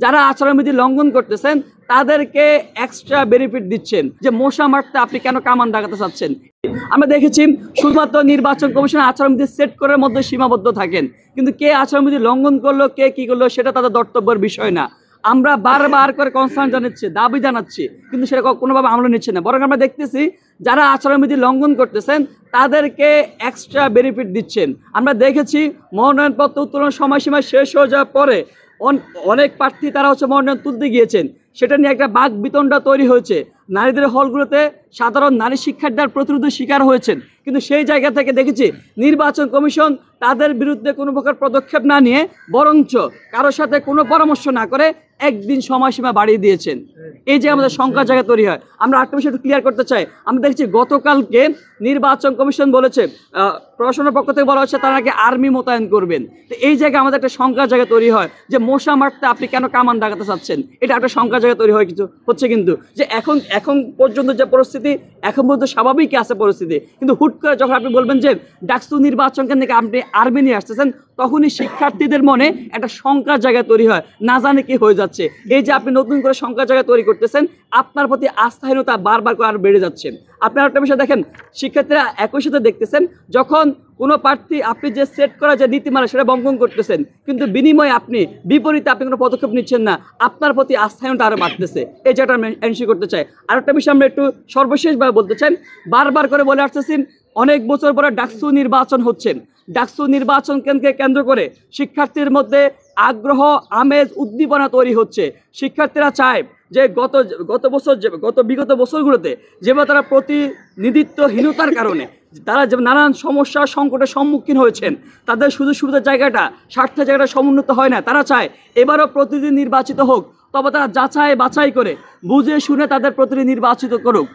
যারা আচরণবিধি লঙ্ঘন করতেছেন তাদেরকে এক্সট্রা বেনিফিট দিচ্ছেন, যে মশা মারতে আপনি কেন কামান দাগাতে চাচ্ছেন। আমরা দেখেছি শুধুমাত্র নির্বাচন কমিশন আচরণবিধি সেট করার মধ্যে সীমাবদ্ধ থাকেন, কিন্তু কে আচরণবিধি লঙ্ঘন করলো কে কি করলো সেটা তাদের দর্তব্যের বিষয় না। আমরা বারবার করে কনসার্ন জানাচ্ছি, দাবি জানাচ্ছি, কিন্তু সেটা কোনোভাবে আমল নিচ্ছে না। বরং আমরা দেখতেছি যারা আচরণবিধি লঙ্ঘন করতেছেন তাদেরকে এক্সট্রা বেনিফিট দিচ্ছেন। আমরা দেখেছি মনোনয়নপত্র উত্তোলন সময়সীমা শেষ হয়ে যাওয়ার পরে অনেক প্রার্থী তারা মনোনয়ন তুলতে গিয়েছেন, সেটা নিয়ে একটা বাক বিতণ্ডা তৈরি হয়েছে। নারীদের হলগুলোতে সাধারণ নারী শিক্ষার্থীরা প্রতিরোধের শিকার হয়েছেন, কিন্তু সেই জায়গা থেকে দেখেছি নির্বাচন কমিশন তাদের বিরুদ্ধে কোনো প্রকার পদক্ষেপ না নিয়ে বরঞ্চ কারোর সাথে কোনো পরামর্শ না করে একদিন সময়সীমা বাড়িয়ে দিয়েছেন। এই যে আমাদের শঙ্কার জায়গা তৈরি হয়। আমরা আরেকটা বিষয় একটু ক্লিয়ার করতে চাই। আমরা দেখছি গতকালকে নির্বাচন কমিশন বলেছে, প্রশাসনের পক্ষ থেকে বলা হচ্ছে তারা নাকি আর্মি মোতায়েন করবেন। তো এই জায়গায় আমাদের একটা শঙ্কার জায়গা তৈরি হয় যে মশা মারতে আপনি কেন কামান দাগাতে চাচ্ছেন, এটা একটা শঙ্কার জায়গা তৈরি হয়। কিছু হচ্ছে কিন্তু যে এখন পর্যন্ত যে পরিস্থিতি, এখন পর্যন্ত স্বাভাবিক আছে পরিস্থিতি, কিন্তু হুট করে যখন আপনি বলবেন যে ডাকসু নির্বাচন কেন্দ্রে আপনি আর্মি নিয়ে আসতেছেন, তখনই শিক্ষার্থীদের মনে একটা শঙ্কার জায়গা তৈরি হয়, না জানে কি হয়ে যাচ্ছে। এই যে আপনি নতুন করে শঙ্কার জায়গা তৈরি করতেছেন, আপনার প্রতি আস্থাহীনতা বারবার করে আরো বেড়ে যাচ্ছে। আপনার একটা বিষয় দেখেন, শিক্ষার্থীরা একই সাথে দেখতেছেন যখন কোনো প্রার্থী আপনি যে সেট করা যে নীতিমালা সেটা লঙ্ঘন করতেছেন, কিন্তু বিনিময়ে আপনি বিপরীতে আপনি কোনো পদক্ষেপ নিচ্ছেন না, আপনার প্রতি আস্থাহীনতা আরও বাড়তেছে। এই জায়গাটা আমি এনশিওর করতে চাই। আর একটা বিষয় আমরা একটু সর্বশেষভাবে বলতে চাই, বারবার করে বলে আসতেছি অনেক বছর পরে ডাকসু নির্বাচন হচ্ছে। ডাকসু নির্বাচন কেন্দ্র করে শিক্ষার্থীর মধ্যে আগ্রহ, আমেজ, উদ্দীপনা তৈরি হচ্ছে। শিক্ষার্থীরা চায় যে বিগত বছরগুলোতে যেভাবে তারা প্রতিনিধিত্বহীনতার কারণে তারা যে নানান সমস্যা সংকটের সম্মুখীন হয়েছেন, তাদের সুযোগ সুবিধার জায়গাটা, স্বার্থের জায়গাটা সমুন্নত হয় না। তারা চায় এবারও প্রতিনিধি নির্বাচিত হোক, তবে তারা যাচাই বাছাই করে বুঝে শুনে তাদের প্রতিনিধি নির্বাচিত করুক।